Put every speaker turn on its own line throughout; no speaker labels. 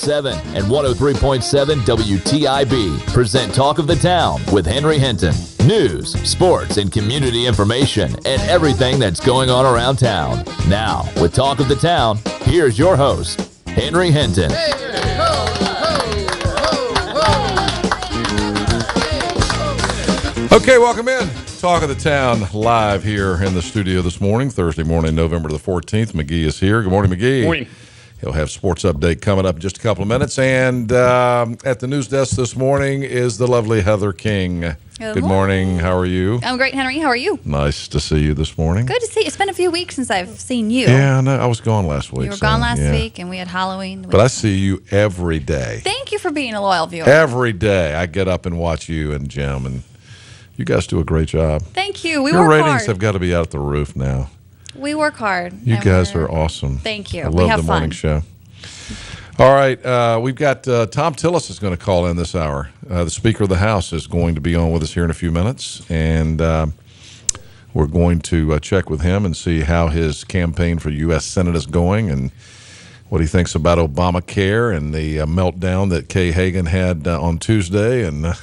101.7 and 103.7 WTIB present Talk of the Town with Henry Hinton. News, sports, and community information, and everything that's going on around town. Now, with Talk of the Town, here's your host, Henry Hinton.
Okay, welcome in. Talk of the Town live here in the studio this morning, Thursday morning, November the 14th. McGee is here. Good morning, McGee.
Morning.
He'll have sports update coming up in just a couple of minutes. And at the news desk this morning is the lovely Heather King. Good morning. How are you?
I'm great, Henry. How are you?
Nice to see you this morning.
Good to see you. It's been a few weeks since I've seen you.
Yeah, I know. I was gone last week.
You were gone last week, and we had Halloween.
But I see you every day.
Thank you for being a loyal viewer.
Every day I get up and watch you and Jim, and you guys do a great job.
Thank you. We
Your
work
ratings
hard.
have got to be out the roof now.
We work hard.
You guys are awesome.
Thank you.
I
We
love
have
the morning
fun.
show. All right, we've got Tom Tillis is going to call in this hour. The Speaker of the House is going to be on with us here in a few minutes, and we're going to check with him and see how his campaign for U.S. Senate is going and what he thinks about Obamacare and the meltdown that Kay Hagan had on Tuesday. And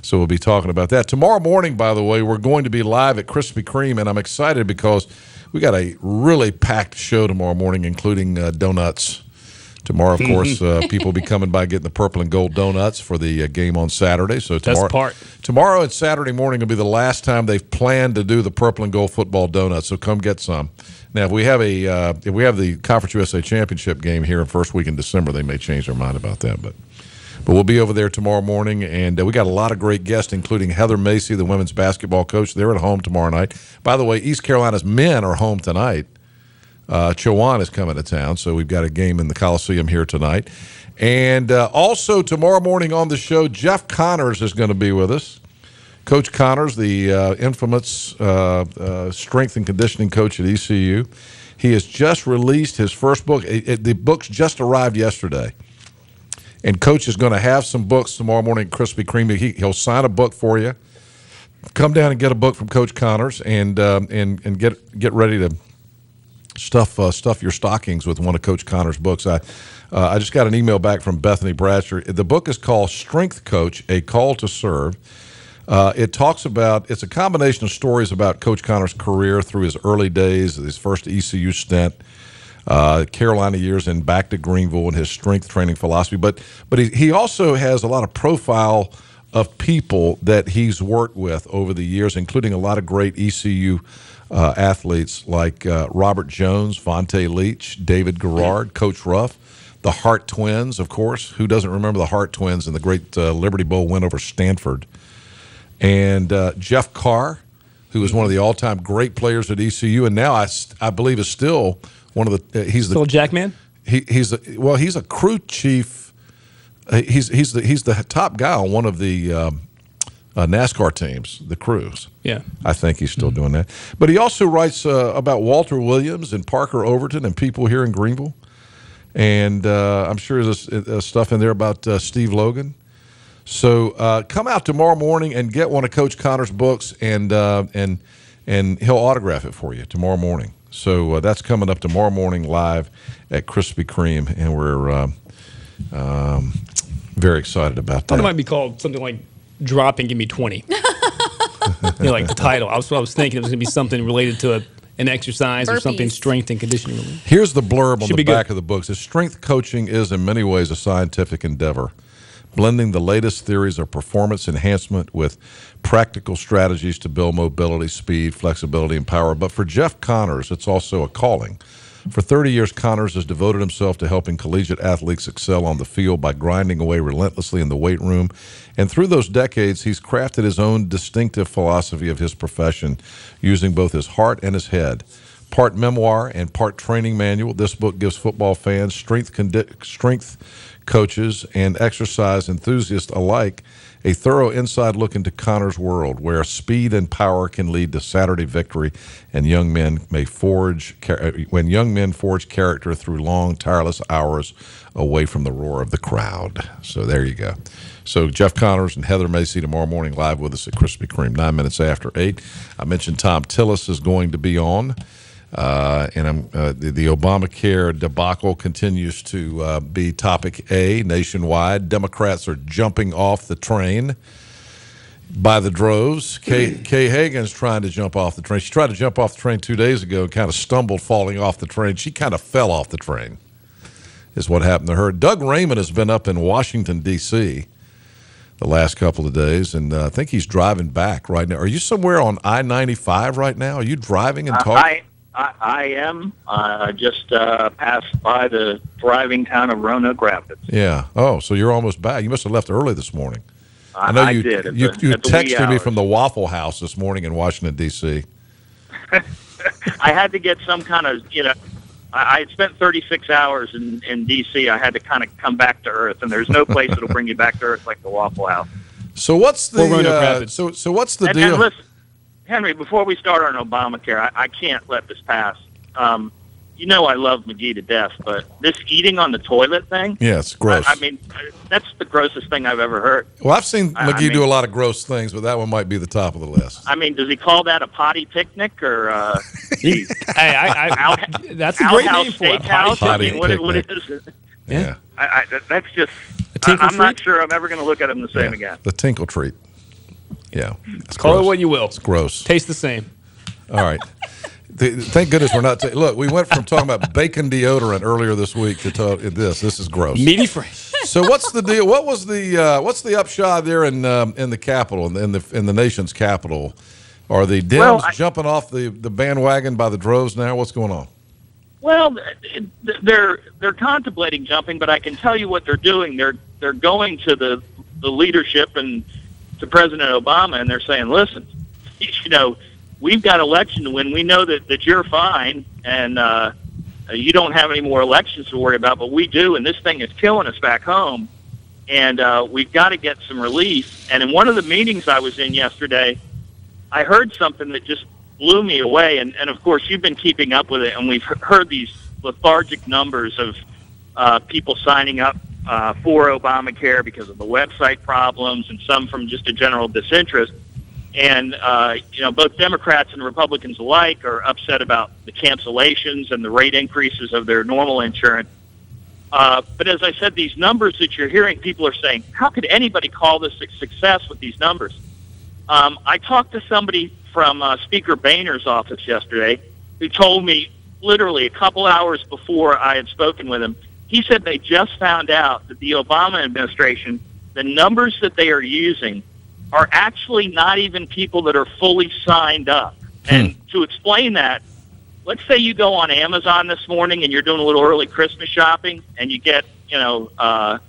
so we'll be talking about that. Tomorrow morning, by the way, we're going to be live at Krispy Kreme, and I'm excited because we got a really packed show tomorrow morning, including donuts. Tomorrow, of course, people will be coming by getting the purple and gold donuts for the game on Saturday. So tomorrow and Saturday morning will be the last time they've planned to do the purple and gold football donuts. So come get some. Now, if we have the Conference USA Championship game here in first week in December, they may change their mind about that. But we'll be over there tomorrow morning, and we got a lot of great guests, including Heather Macy, the women's basketball coach. They're at home tomorrow night. By the way, East Carolina's men are home tonight. Chowan is coming to town, so we've got a game in the Coliseum here tonight. And also tomorrow morning on the show, Jeff Connors is going to be with us. Coach Connors, the infamous strength and conditioning coach at ECU. He has just released his first book. The book's just arrived yesterday. And Coach is going to have some books tomorrow morning at Krispy Kreme. He'll sign a book for you. Come down and get a book from Coach Connors and get ready to stuff your stockings with one of Coach Connors' books. I just got an email back from Bethany Bratcher. The book is called Strength Coach: A Call to Serve. It's a combination of stories about Coach Connors' career through his early days, his first ECU stint, Carolina years, and back to Greenville and his strength training philosophy. But he also has a lot of profile of people that he's worked with over the years, including a lot of great ECU athletes like Robert Jones, Vontae Leach, David Garrard, Coach Ruff, the Hart Twins, of course. Who doesn't remember the Hart Twins and the great Liberty Bowl win over Stanford? And Jeff Carr, who was one of the all-time great players at ECU, and now I believe is still one of the. He's the
Still Jackman.
He's a crew chief. He's the top guy on one of the NASCAR teams, the crews.
Yeah.
I think he's still doing that. But he also writes about Walter Williams and Parker Overton and people here in Greenville. And I'm sure there's stuff in there about Steve Logan. So come out tomorrow morning and get one of Coach Connors' books, and he'll autograph it for you tomorrow morning. So that's coming up tomorrow morning live at Krispy Kreme, and we're very excited about that.
It might be called something like "Drop and Give Me 20." Like the title. That's what I was thinking. It was going to be something related to an exercise or something strength and conditioning related.
Here's the blurb on the back
good.
of the book. It says, strength coaching is in many ways a scientific endeavor, blending the latest theories of performance enhancement with practical strategies to build mobility, speed, flexibility, and power. But for Jeff Connors, it's also a calling. For 30 years, Connors has devoted himself to helping collegiate athletes excel on the field by grinding away relentlessly in the weight room. And through those decades, he's crafted his own distinctive philosophy of his profession, using both his heart and his head. Part memoir and part training manual, this book gives football fans, strength coaches, and exercise enthusiasts alike a thorough inside look into Connors' world, where speed and power can lead to Saturday victory, and young men forge character through long, tireless hours away from the roar of the crowd. So there you go. So Jeff Connors and Heather Macy tomorrow morning live with us at Krispy Kreme, 9 minutes after 8. I mentioned Tom Tillis is going to be on. And the Obamacare debacle continues to be topic A nationwide. Democrats are jumping off the train by the droves. Kay Hagan's trying to jump off the train. She tried to jump off the train 2 days ago and kind of stumbled falling off the train. She kind of fell off the train is what happened to her. Doug Raymond has been up in Washington, D.C. the last couple of days, and I think he's driving back right now. Are you somewhere on I-95 right now? Are you driving and talking?
I am. Just passed by the thriving town of Roanoke Rapids.
Yeah. Oh, so you're almost back. You must have left early this morning. I know you
did.
You texted me from the Waffle House this morning in Washington, D.C.
I had to get some kind of, I had spent 36 hours in D.C. I had to kind of come back to earth, and there's no place that'll bring you back to earth like the Waffle House.
So what's the so what's the deal?
And listen, Henry, before we start on Obamacare, I can't let this pass. I love McGee to death, but this eating on the toilet thing?
Yeah, it's gross.
I mean, that's the grossest thing I've ever heard.
Well, I've seen McGee do a lot of gross things, but that one might be the top of the list.
I mean, does he call that a potty picnic or?
That's a great name for it.
Potty picnic.
What is it?
Yeah.
That's just.
Tinkle
I'm not sure I'm ever going to look at him the same again.
The tinkle treat. Yeah.
Call it what you will.
It's gross.
Tastes the same.
All right. Thank goodness we're not. Look, we went from talking about bacon deodorant earlier this week to this. This is gross.
Meaty fresh.
So what's the deal? What's the upshot there in the Capitol, in the nation's capital? Are the Dems jumping off the bandwagon by the droves now? What's going on?
Well, they're contemplating jumping, but I can tell you what they're doing. They're going to the leadership and to President Obama, and they're saying, listen, we've got election to win. We know that you're fine, and you don't have any more elections to worry about, but we do, and this thing is killing us back home, and we've got to get some relief. And in one of the meetings I was in yesterday, I heard something that just blew me away, and of course, you've been keeping up with it, and we've heard these lethargic numbers of people signing up for Obamacare because of the website problems and some from just a general disinterest. And, both Democrats and Republicans alike are upset about the cancellations and the rate increases of their normal insurance. But as I said, these numbers that you're hearing, people are saying, how could anybody call this a success with these numbers? I talked to somebody from Speaker Boehner's office yesterday who told me literally a couple hours before I had spoken with him, he said they just found out that the Obama administration, the numbers that they are using are actually not even people that are fully signed up. And to explain that, let's say you go on Amazon this morning and you're doing a little early Christmas shopping and you get, a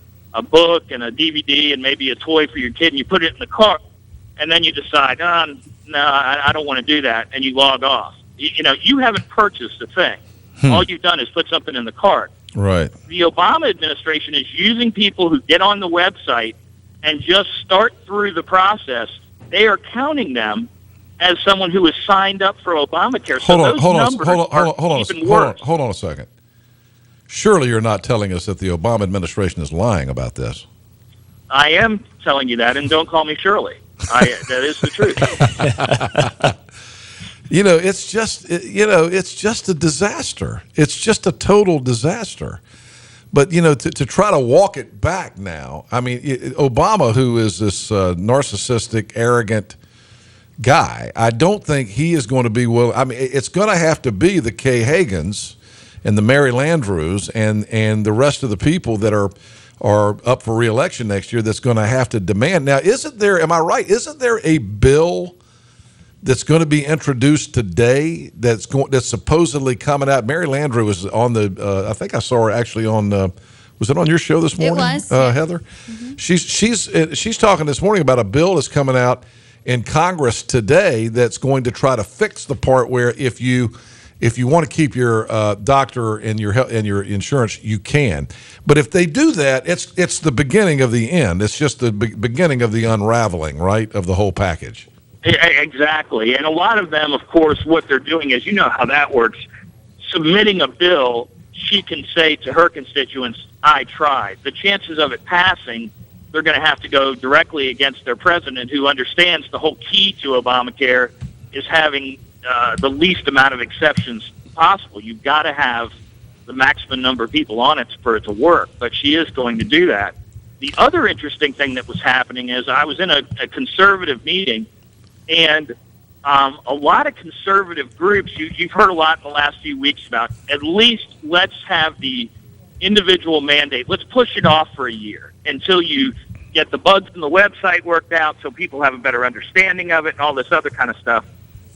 book and a DVD and maybe a toy for your kid and you put it in the cart and then you decide, no, I don't want to do that, and you log off. You haven't purchased a thing. All you've done is put something in the cart.
Right.
The Obama administration is using people who get on the website and just start through the process. They are counting them as someone who is signed up for Obamacare.
Hold on a second. Surely you're not telling us that the Obama administration is lying about this.
I am telling you that, and don't call me Shirley. That is the truth.
It's just a disaster. It's just a total disaster. But, to try to walk it back now, I mean, Obama, who is this narcissistic, arrogant guy, I don't think he is going to be willing. I mean, it's going to have to be the Kay Hagans and the Mary Landrieux and the rest of the people that are up for re-election next year that's going to have to demand. Now, am I right, isn't there a bill that's going to be introduced today that's supposedly coming out? Mary Landrieu was on I think I saw her actually on, was it on your show this morning?
It was.
Heather? Mm-hmm. She's talking this morning about a bill that's coming out in Congress today that's going to try to fix the part where if you want to keep your doctor and your insurance, you can. But if they do that, it's the beginning of the end. It's just the beginning of the unraveling, right, of the whole package.
Exactly. And a lot of them, of course, what they're doing is, you know how that works, submitting a bill, she can say to her constituents, I tried. The chances of it passing, they're going to have to go directly against their president, who understands the whole key to Obamacare is having the least amount of exceptions possible. You've got to have the maximum number of people on it for it to work, but she is going to do that. The other interesting thing that was happening is I was in a conservative meeting, and a lot of conservative groups, you've heard a lot in the last few weeks about at least let's have the individual mandate. Let's push it off for a year until you get the bugs in the website worked out so people have a better understanding of it and all this other kind of stuff.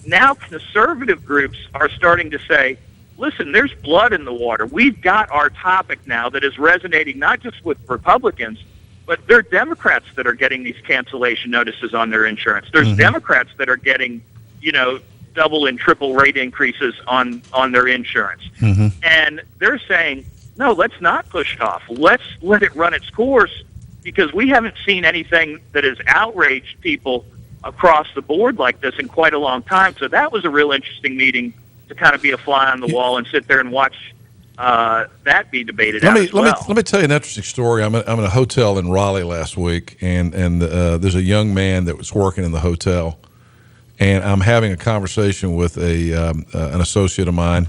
Now conservative groups are starting to say, listen, there's blood in the water. We've got our topic now that is resonating not just with Republicans, but there are Democrats that are getting these cancellation notices on their insurance. There's Democrats that are getting, double and triple rate increases on their insurance. And they're saying, no, let's not push it off. Let's let it run its course, because we haven't seen anything that has outraged people across the board like this in quite a long time. So that was a real interesting meeting to kind of be a fly on the wall and sit there and watch that be debated
Let me tell you an interesting story. I'm in a hotel in Raleigh last week, and there's a young man that was working in the hotel, and I'm having a conversation with an associate of mine,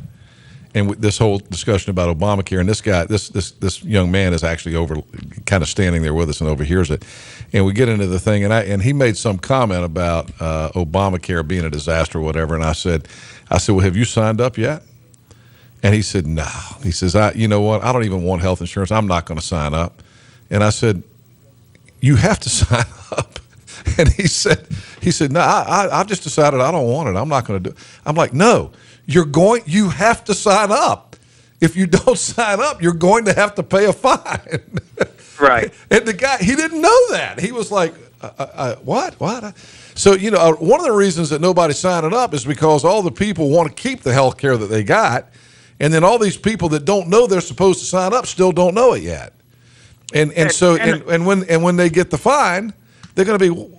and with this whole discussion about Obamacare, and this young man is actually kind of standing there with us and overhears it, and we get into the thing, and he made some comment about Obamacare being a disaster or whatever, and I said, well, have you signed up yet? And he said, no. He says, you know what? I don't even want health insurance. I'm not going to sign up. And I said, you have to sign up. And he said, no, I've just decided I don't want it. I'm not going to do it. I'm like, no, you have to sign up. If you don't sign up, you're going to have to pay a fine.
Right.
And the guy, he didn't know that. He was like, what? So, one of the reasons that nobody's signing up is because all the people want to keep the health care that they got. And then all these people that don't know they're supposed to sign up still don't know it yet. And when they get the fine, they're going to be,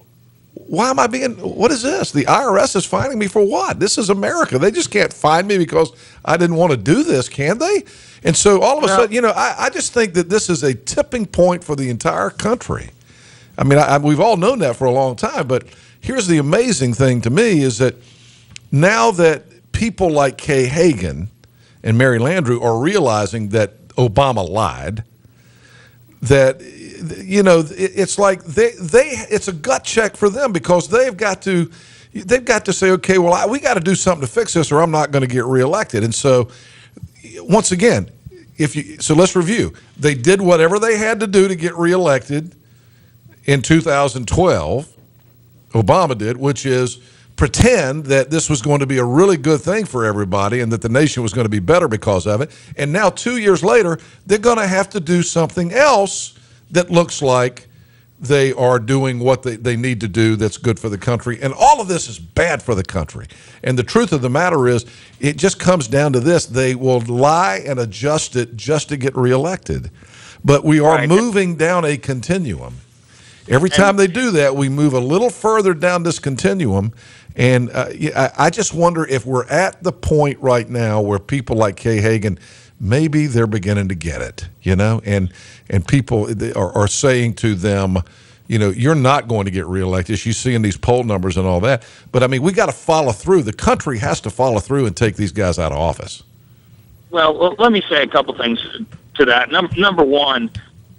what is this? The IRS is fining me for what? This is America. They just can't fine me because I didn't want to do this, can they? And so all of a sudden, I just think that this is a tipping point for the entire country. I mean, we've all known that for a long time, but here's the amazing thing to me is that now that people like Kay Hagan and Mary Landrieu are realizing that Obama lied, that it's like it's a gut check for them, because they've got to say, okay, well, we got to do something to fix this, or I'm not going to get reelected. And so, once again, so let's review. They did whatever they had to do to get reelected in 2012. Obama did, which is pretend that this was going to be a really good thing for everybody and that the nation was going to be better because of it. And now 2 years later, they're going to have to do something else that looks like they are doing what they need to do that's good for the country. And all of this is bad for the country. And the truth of the matter is, it just comes down to this. They will lie and adjust it just to get reelected. But we are moving down a continuum. Every time they do that, we move a little further down this continuum. And I just wonder if we're at the point right now where people like Kay Hagan, maybe they're beginning to get it, and people are saying to them, you're not going to get reelected. You see in these poll numbers and all that. But, I mean, we got to follow through. The country has to follow through and take these guys out of office.
Well, let me say a couple things to that. Number one,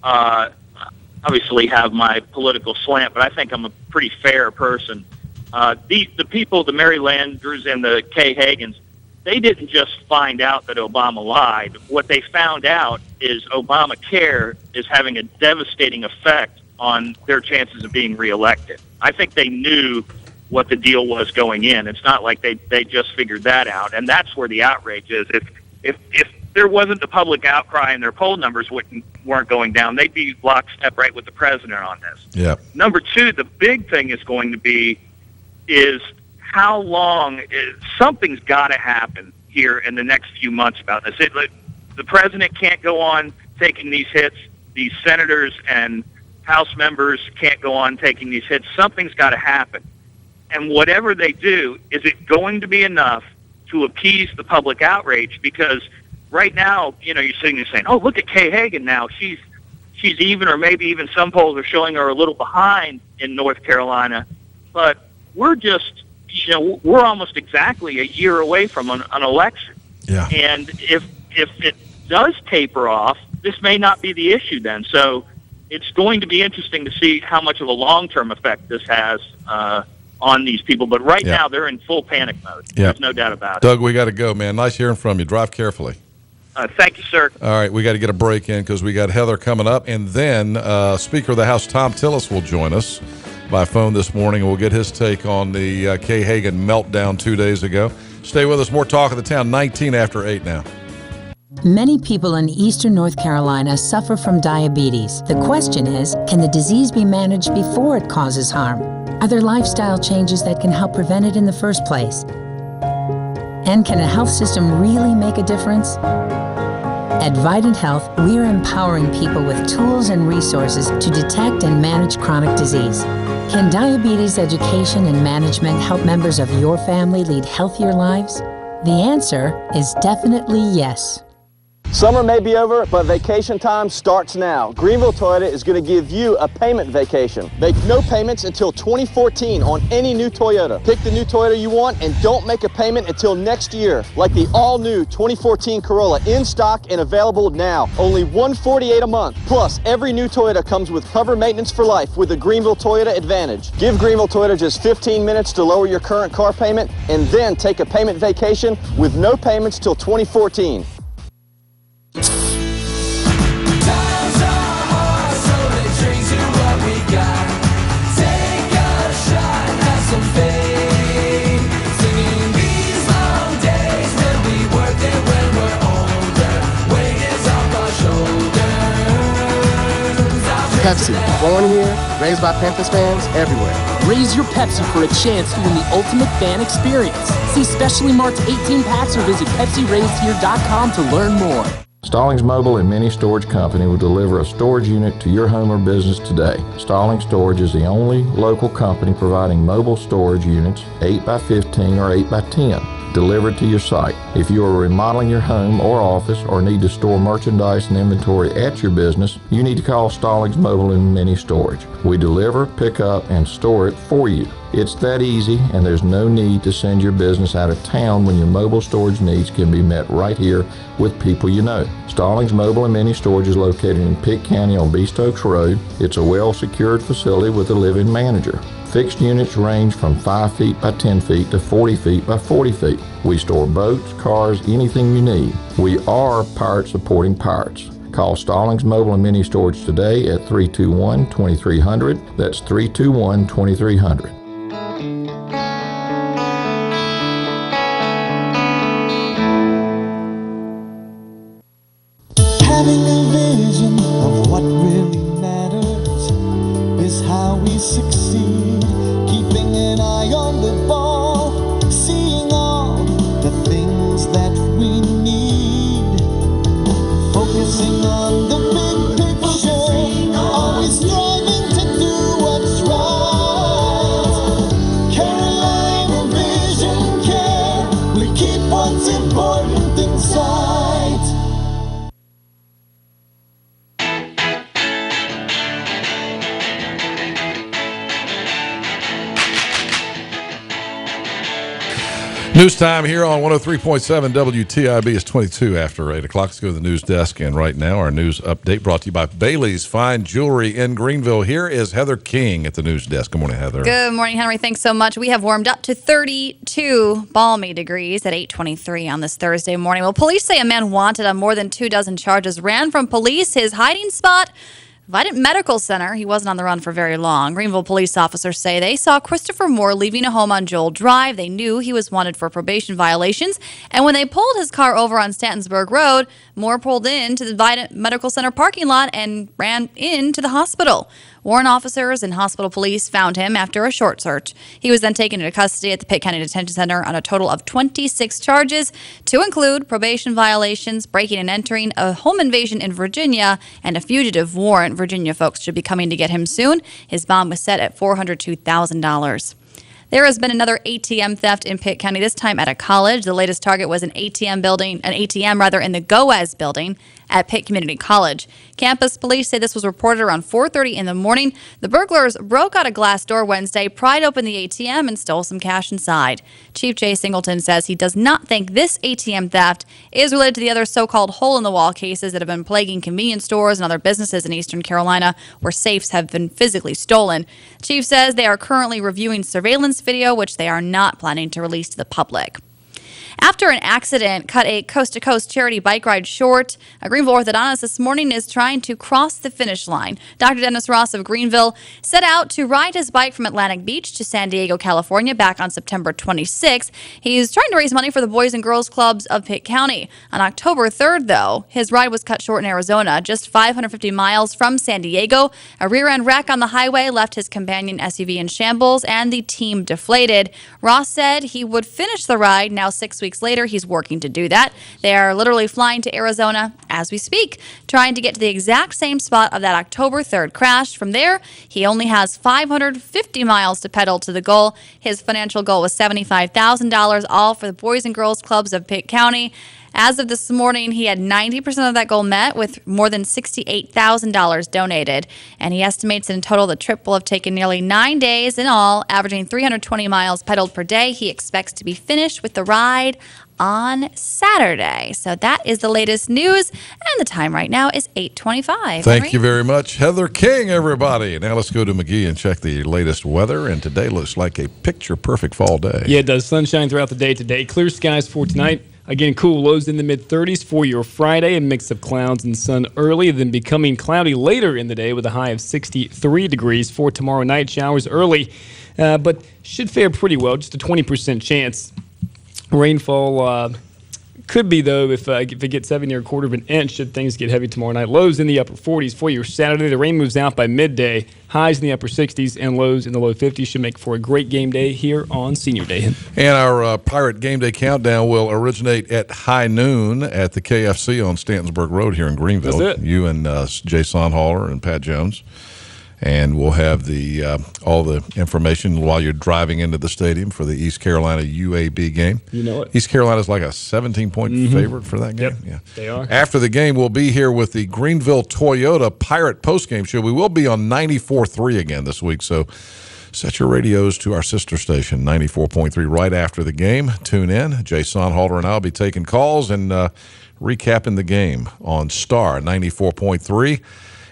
obviously have my political slant, but I think I'm a pretty fair person. The people, the Mary Landrieux and the Kay Hagans, they didn't just find out that Obama lied. What they found out is Obamacare is having a devastating effect on their chances of being reelected. I think they knew what the deal was going in. It's not like they just figured that out, and that's where the outrage is. If there wasn't a public outcry and their poll numbers weren't going down, they'd be lockstep right with the president on this.
Yeah. Number
two, the big thing is going to be is how long something's got to happen here in the next few months about this. The president can't go on taking these hits. These senators and House members can't go on taking these hits. Something's got to happen. And whatever they do, is it going to be enough to appease the public outrage? Because right now, you're sitting there saying, oh, look at Kay Hagan now. She's even, or maybe even some polls are showing her a little behind in North Carolina. But we're just, we're almost exactly a year away from an election.
Yeah.
And if it does taper off, this may not be the issue then. So it's going to be interesting to see how much of a long-term effect this has on these people. But right now, they're in full panic mode. There's no doubt about it.
Doug, we got to go, man. Nice hearing from you. Drive carefully.
Thank you, sir.
All right, we got to get a break in because we got Heather coming up. And then Speaker of the House Thom Tillis will join us by phone this morning, and we'll get his take on the Kay Hagan meltdown 2 days ago. Stay with us. More Talk of the Town, 19 after 8 now.
Many people in eastern North Carolina suffer from diabetes. The question is, can the disease be managed before it causes harm? Are there lifestyle changes that can help prevent it in the first place? And can a health system really make a difference? At Vidant Health, we are empowering people with tools and resources to detect and manage chronic disease. Can diabetes education and management help members of your family lead healthier lives? The answer is definitely yes.
Summer may be over, but vacation time starts now. Greenville Toyota is going to give you a payment vacation. Make no payments until 2014 on any new Toyota. Pick the new Toyota you want and don't make a payment until next year. Like the all-new 2014 Corolla, in stock and available now. Only $148 a month. Plus, every new Toyota comes with cover maintenance for life with the Greenville Toyota Advantage. Give Greenville Toyota just 15 minutes to lower your current car payment and then take a payment vacation with no payments till 2014.
Pepsi, born here, raised by Panthers fans everywhere.
Raise your Pepsi for a chance to win the ultimate fan experience. See specially marked 18 packs or visit PepsiRaisedHere.com to learn more.
Stallings Mobile and Mini Storage Company will deliver a storage unit to your home or business today. Stallings Storage is the only local company providing mobile storage units 8x15 or 8x10 delivered to your site. If you are remodeling your home or office or need to store merchandise and inventory at your business, you need to call Stallings Mobile and Mini Storage. We deliver, pick up, and store it for you. It's that easy, and there's no need to send your business out of town when your mobile storage needs can be met right here with people you know. Stallings Mobile and Mini Storage is located in Pitt County on Beast Oaks Road. It's a well-secured facility with a live-in manager. Fixed units range from 5 feet by 10 feet to 40 feet by 40 feet. We store boats, cars, anything you need. We are pirate supporting pirates. Call Stallings Mobile and Mini Storage today at 321-2300. That's 321-2300.
Having a vision of what really matters is how we succeed. Keeping an eye on the ball, seeing all the things that we need. Focusing on the big picture, always striving to do what's right. Carolina Vision Care, we keep what's important in sight.
News time here on 103.7 WTIB is 22 after 8 o'clock. Let's go to the news desk. And right now, our news update brought to you by Bailey's Fine Jewelry in Greenville. Here is Heather King at the news desk. Good morning, Heather.
Good morning, Henry. Thanks so much. We have warmed up to 32 balmy degrees at 8:23 on this Thursday morning. Well, police say a man wanted on more than 24 charges ran from police. His hiding spot, Vidant Medical Center. He wasn't on the run for very long. Greenville police officers say they saw Christopher Moore leaving a home on Joel Drive. They knew he was wanted for probation violations. And when they pulled his car over on Stantonsburg Road, Moore pulled into the Vidant Medical Center parking lot and ran into the hospital. Warrant officers and hospital police found him after a short search. He was then taken into custody at the Pitt County Detention Center on a total of 26 charges, to include probation violations, breaking and entering, a home invasion in Virginia, and a fugitive warrant. Virginia folks should be coming to get him soon. His bond was set at $402,000. There has been another ATM theft in Pitt County, this time at a college. The latest target was an ATM in the Goaz building at Pitt Community College. Campus police say this was reported around 4:30 in the morning. The burglars broke out a glass door Wednesday, pried open the ATM, and stole some cash inside. Chief Jay Singleton says he does not think this ATM theft is related to the other so-called hole-in-the-wall cases that have been plaguing convenience stores and other businesses in Eastern Carolina where safes have been physically stolen. The chief says they are currently reviewing surveillance video, which they are not planning to release to the public. After an accident cut a coast-to-coast charity bike ride short, a Greenville orthodontist this morning is trying to cross the finish line. Dr. Dennis Ross of Greenville set out to ride his bike from Atlantic Beach to San Diego, California back on September 26th. He's trying to raise money for the Boys and Girls Clubs of Pitt County. On October 3rd, though, his ride was cut short in Arizona, just 550 miles from San Diego. A rear-end wreck on the highway left his companion SUV in shambles and the team deflated. Ross said he would finish the ride now 6 weeks later. He's working to do that. They are literally flying to Arizona as we speak, trying to get to the exact same spot of that October 3rd crash. From there, he only has 550 miles to pedal to the goal. His financial goal was $75,000, all for the Boys and Girls Clubs of Pitt County. As of this morning, he had 90% of that goal met with more than $68,000 donated. And he estimates in total the trip will have taken nearly 9 days in all, averaging 320 miles pedaled per day. He expects to be finished with the ride on Saturday. So that is the latest news. And the time right now is 8:25.
Thank you very much, Heather King, everybody. Now let's go to McGee and check the latest weather. And today looks like a picture-perfect fall day.
Yeah, it does. Sunshine throughout the day today. Clear skies for tonight. Again, cool lows in the mid-30s for your Friday. A mix of clouds and sun early, then becoming cloudy later in the day with a high of 63 degrees for tomorrow night. Showers early, but should fare pretty well. Just a 20% chance. Rainfall could be, though, if it gets heavy near a quarter of an inch, should things get heavy tomorrow night. Lows in the upper 40s for your Saturday. The rain moves out by midday. Highs in the upper 60s and lows in the low 50s should make for a great game day here on Senior Day.
And our Pirate Game Day Countdown will originate at high noon at the KFC on Stantonsburg Road here in Greenville.
That's it.
You and Jay Sonhaller and Pat Jones. And we'll have the all the information while you're driving into the stadium for the East Carolina UAB game.
You know it.
East Carolina's like a 17-point favorite for that game.
Yep,
yeah,
they are.
After the game, we'll be here with the Greenville Toyota Pirate postgame show. We will be on 94.3 again this week, so set your radios to our sister station, 94.3, right after the game. Tune in. Jay Sonhalter and I will be taking calls and recapping the game on Star 94.3.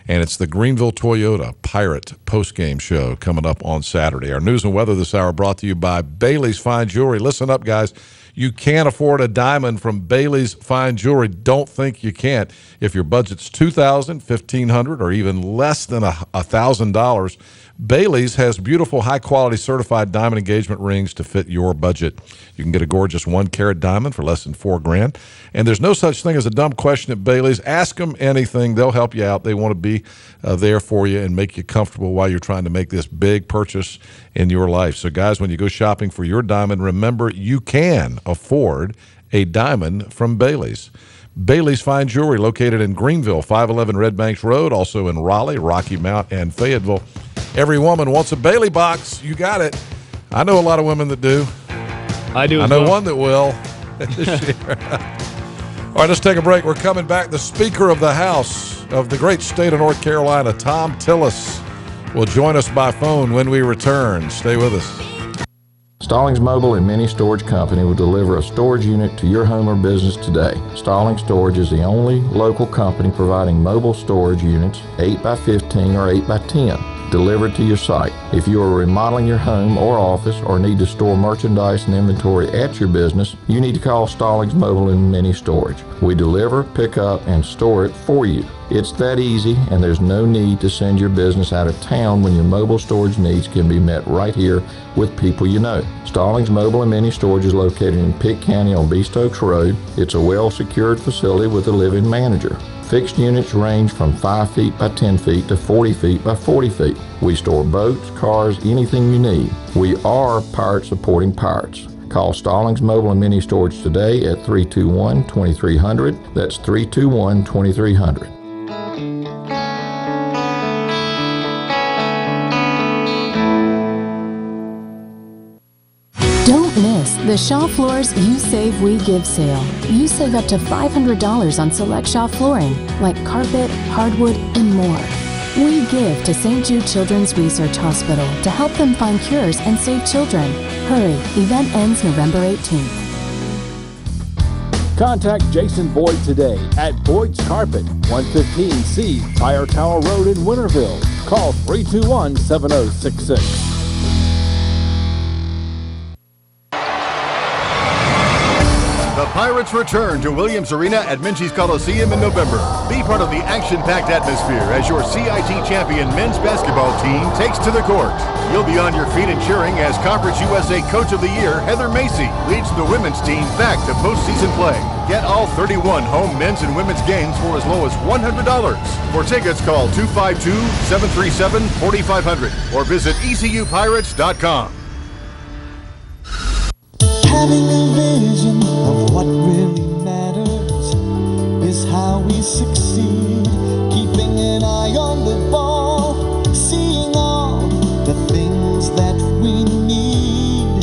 And it's the Greenville Toyota Pirate postgame show coming up on Saturday. Our news and weather this hour brought to you by Bailey's Fine Jewelry. Listen up, guys. You can't afford a diamond from Bailey's Fine Jewelry. Don't think you can't. If your budget's $2,000, $1,500, or even less than $1,000, Bailey's has beautiful, high-quality certified diamond engagement rings to fit your budget. You can get a gorgeous 1-carat diamond for less than $4,000. And there's no such thing as a dumb question at Bailey's. Ask them anything. They'll help you out. They want to be there for you and make you comfortable while you're trying to make this big purchase in your life. So, guys, when you go shopping for your diamond, remember you can afford a diamond from Bailey's. Bailey's Fine Jewelry, located in Greenville, 511 Red Banks Road, also in Raleigh, Rocky Mount, and Fayetteville. Every woman wants a Bailey box. You got it. I know a lot of women that do.
I do.
I know one that will this year. All right, let's take a break. We're coming back. The Speaker of the House of the great state of North Carolina, Thom Tillis, will join us by phone when we return. Stay with us.
Stallings Mobile and Mini Storage Company will deliver a storage unit to your home or business today. Stallings Storage is the only local company providing mobile storage units, 8x15 or 8x10, delivered to your site. If you are remodeling your home or office or need to store merchandise and inventory at your business, you need to call Stallings Mobile and Mini Storage. We deliver, pick up, and store it for you. It's that easy, and there's no need to send your business out of town when your mobile storage needs can be met right here with people you know. Stallings Mobile and Mini Storage is located in Pitt County on Beast Oaks Road. It's a well-secured facility with a living manager. Fixed units range from 5 feet by 10 feet to 40 feet by 40 feet. We store boats, cars, anything you need. We are Pirate supporting pirates. Call Stallings Mobile and Mini Storage today at 321-2300. That's 321-2300.
This, the Shaw Floors You Save, We Give sale. You save up to $500 on select Shaw flooring, like carpet, hardwood, and more. We give to St. Jude Children's Research Hospital to help them find cures and save children. Hurry, event ends November 18th.
Contact Jason Boyd today at Boyd's Carpet, 115C Tire Tower Road in Winterville. Call 321-7066.
The Pirates return to Williams Arena at Minges Coliseum in November. Be part of the action-packed atmosphere as your CIT champion men's basketball team takes to the court. You'll be on your feet and cheering as Conference USA Coach of the Year Heather Macy leads the women's team back to postseason play. Get all 31 home men's and women's games for as low as $100. For tickets, call 252-737-4500 or visit ECUPirates.com.
Having a vision of what really matters is how we succeed. Keeping an eye on the ball, seeing all the things that we need.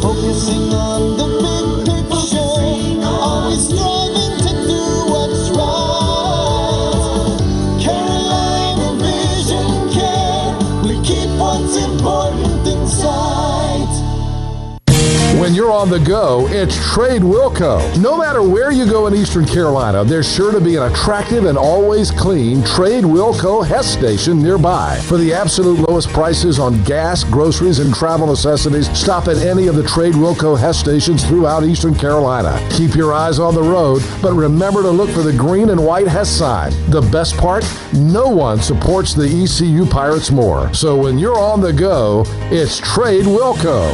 Focusing on the big picture, always striving to do what's right. Carolina Vision Care, we keep what's important in sight.
When you're on the go, it's Trade Wilco. No matter where you go in Eastern Carolina, there's sure to be an attractive and always clean Trade Wilco Hess station nearby. For the absolute lowest prices on gas, groceries, and travel necessities, stop at any of the Trade Wilco Hess stations throughout Eastern Carolina. Keep your eyes on the road, but remember to look for the green and white Hess sign. The best part? No one supports the ECU Pirates more. So when you're on the go, it's Trade Wilco.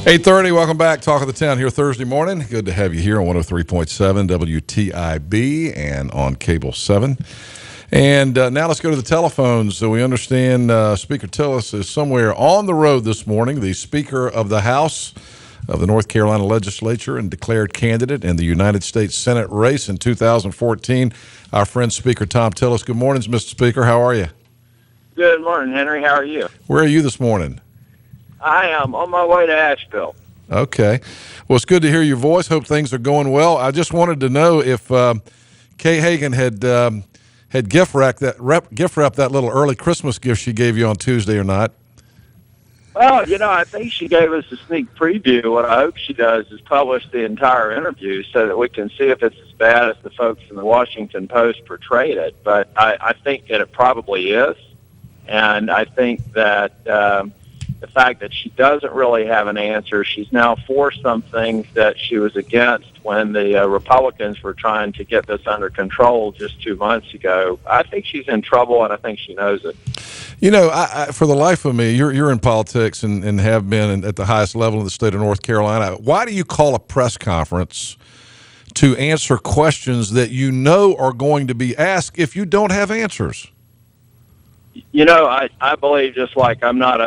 8:30, welcome back. Talk of the Town here Thursday morning. Good to have you here on 103.7 WTIB and on Cable 7. And now let's go to the telephones. So we understand Speaker Tillis is somewhere on the road this morning, the Speaker of the House of the North Carolina Legislature and declared candidate in the United States Senate race in 2014. Our friend Speaker Thom Tillis. Good morning, Mr. Speaker. How are you?
Good morning, Henry. How are you?
Where are you this morning?
I am on my way to Asheville.
Okay. Well, it's good to hear your voice. Hope things are going well. I just wanted to know if Kay Hagan had gift wrapped that little early Christmas gift she gave you on Tuesday or not.
Well, I think she gave us a sneak preview. What I hope she does is publish the entire interview so that we can see if it's as bad as the folks in the Washington Post portrayed it. But I think that it probably is. And I think that the fact that she doesn't really have an answer, she's now for some things that she was against when the Republicans were trying to get this under control just 2 months ago. I think she's in trouble, and I think she knows it.
I for the life of me, you're in politics and have been at the highest level in the state of North Carolina. Why do you call a press conference to answer questions that you know are going to be asked if you don't have answers?
I believe, just like I'm not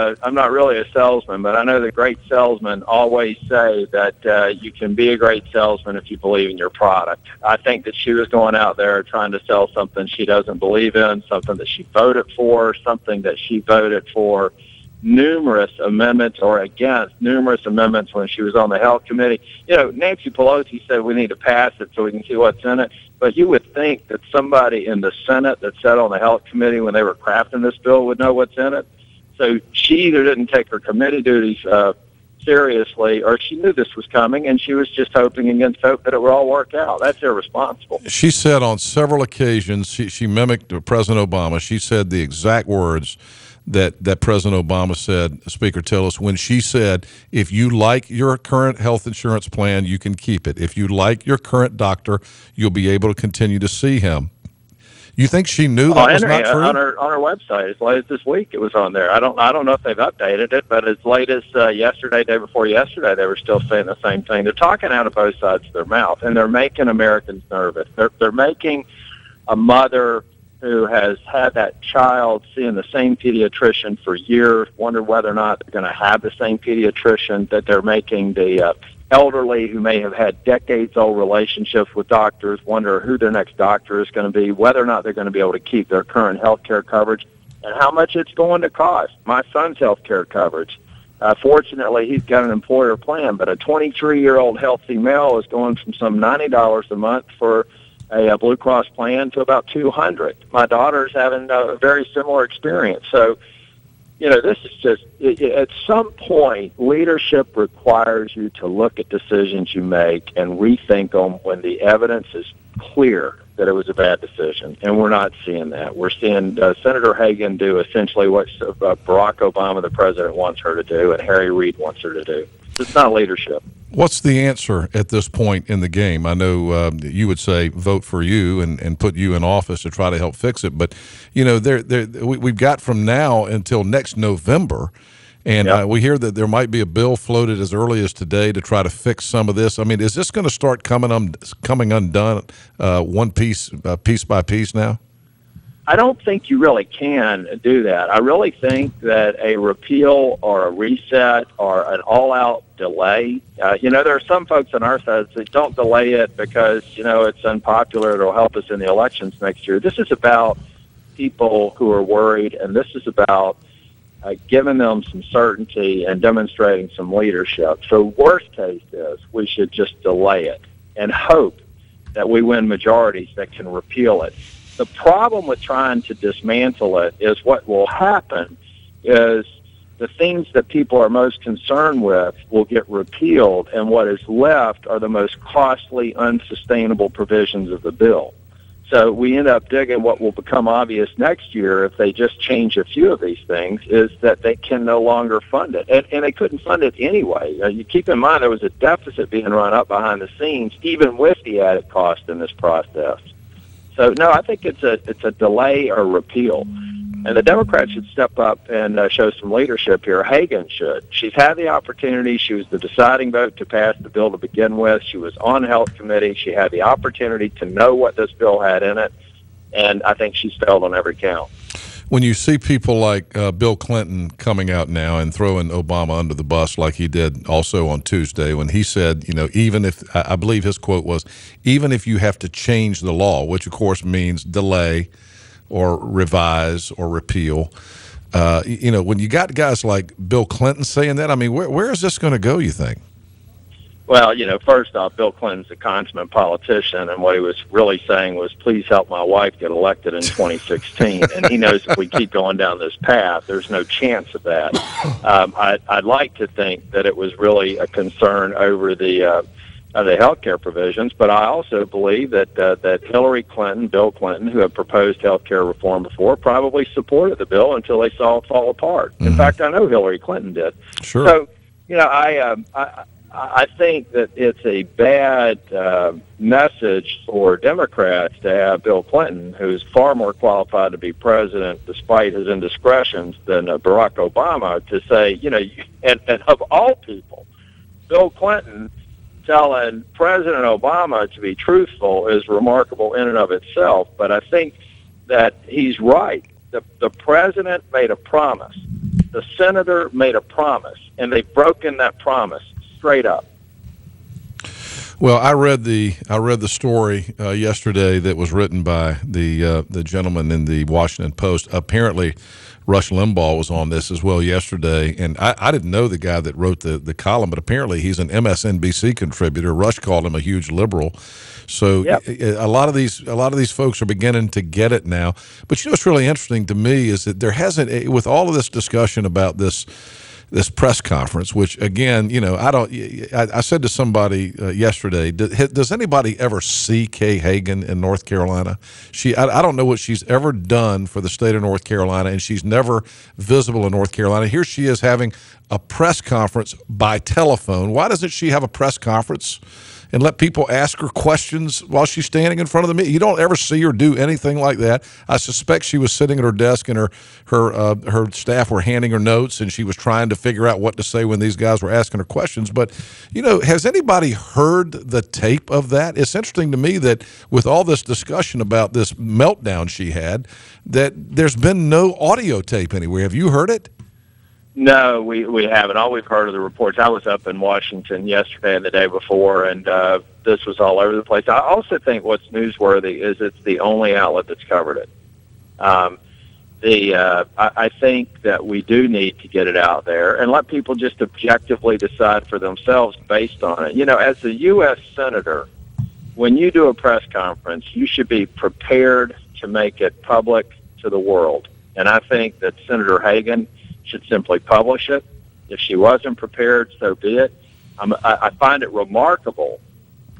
really a salesman, but I know the great salesmen always say that you can be a great salesman if you believe in your product. I think that she was going out there trying to sell something she doesn't believe in, something that she voted for, something that she voted for numerous amendments or against numerous amendments when she was on the Health Committee. Nancy Pelosi said we need to pass it so we can see what's in it. But you would think that somebody in the Senate that sat on the Health Committee when they were crafting this bill would know what's in it. So she either didn't take her committee duties seriously, or she knew this was coming, and she was just hoping against hope that it would all work out. That's irresponsible.
She said on several occasions, she mimicked President Obama. She said the exact words that President Obama said, Speaker Tillis, when she said, if you like your current health insurance plan, you can keep it. If you like your current doctor, you'll be able to continue to see him. You think she knew that was not true?
On her website, as late as this week, it was on there. I don't know if they've updated it, but as late as yesterday, day before yesterday, they were still saying the same thing. They're talking out of both sides of their mouth, and they're making Americans nervous. They're making a mother who has had that child seeing the same pediatrician for years, wonder whether or not they're going to have the same pediatrician, that they're making the elderly who may have had decades-old relationships with doctors, wonder who their next doctor is going to be, whether or not they're going to be able to keep their current health care coverage, and how much it's going to cost. My son's health care coverage. Fortunately, he's got an employer plan, but a 23-year-old healthy male is going from some $90 a month for a Blue Cross plan to about $200. My daughter's having a very similar experience. So, this is just, at some point, leadership requires you to look at decisions you make and rethink them when the evidence is clear that it was a bad decision. And we're not seeing that. We're seeing Senator Hagan do essentially what Barack Obama, the president, wants her to do, and Harry Reid wants her to do. It's not leadership.
What's the answer at this point in the game? I know you would say vote for you and put you in office to try to help fix it. But, we've got from now until next November. And we hear that there might be a bill floated as early as today to try to fix some of this. I mean, is this going to start coming undone one piece by piece now?
I don't think you really can do that. I really think that a repeal or a reset or an all-out delay, there are some folks on our side that say don't delay it because, it's unpopular. It'll help us in the elections next year. This is about people who are worried, and this is about giving them some certainty and demonstrating some leadership. So worst case is we should just delay it and hope that we win majorities that can repeal it. The problem with trying to dismantle it is what will happen is the things that people are most concerned with will get repealed, and what is left are the most costly, unsustainable provisions of the bill. So we end up digging what will become obvious next year if they just change a few of these things is that they can no longer fund it. And they couldn't fund it anyway. You keep in mind there was a deficit being run up behind the scenes, even with the added cost in this process. So, no, I think it's a delay or repeal. And the Democrats should step up and show some leadership here. Hagan should. She's had the opportunity. She was the deciding vote to pass the bill to begin with. She was on the Health Committee. She had the opportunity to know what this bill had in it. And I think she's failed on every count.
When you see people like Bill Clinton coming out now and throwing Obama under the bus like he did also on Tuesday when he said, even if, I believe his quote was, even if you have to change the law, which of course means delay or revise or repeal, when you got guys like Bill Clinton saying that, I mean, where is this going to go, you think?
Well, first off, Bill Clinton's a consummate politician, and what he was really saying was, please help my wife get elected in 2016. And he knows if we keep going down this path, there's no chance of that. I'd like to think that it was really a concern over the health care provisions, but I also believe that Hillary Clinton, Bill Clinton, who had proposed health care reform before, probably supported the bill until they saw it fall apart. Mm-hmm. In fact, I know Hillary Clinton did.
Sure.
So, I think that it's a bad message for Democrats to have Bill Clinton, who's far more qualified to be president despite his indiscretions than Barack Obama, to say, and of all people, Bill Clinton telling President Obama to be truthful is remarkable in and of itself. But I think that he's right. The president made a promise. The senator made a promise, and they've broken that promise straight up.
Well, I read the story yesterday that was written by the gentleman in the Washington Post. Apparently, Rush Limbaugh was on this as well yesterday, and I didn't know the guy that wrote the column, but apparently he's an MSNBC contributor. Rush called him a huge liberal. So yep. a lot of these folks are beginning to get it now. But what's really interesting to me is that there hasn't, with all of this discussion about this press conference, which again, I said to somebody yesterday, does anybody ever see Kay Hagan in North Carolina? I don't know what she's ever done for the state of North Carolina, and she's never visible in North Carolina. Here she is having a press conference by telephone. Why doesn't she have a press conference and let people ask her questions while she's standing in front of the meeting? You don't ever see her do anything like that. I suspect she was sitting at her desk and her staff were handing her notes, and she was trying to figure out what to say when these guys were asking her questions. But, has anybody heard the tape of that? It's interesting to me that with all this discussion about this meltdown she had, that there's been no audio tape anywhere. Have you heard it?
No, we haven't. All we've heard are the reports. I was up in Washington yesterday and the day before, and this was all over the place. I also think what's newsworthy is it's the only outlet that's covered it. I think that we do need to get it out there and let people just objectively decide for themselves based on it. You know, as a U.S. Senator, when you do a press conference, you should be prepared to make it public to the world. And I think that Senator Hagan should simply publish it. If she wasn't prepared, so be it. I find it remarkable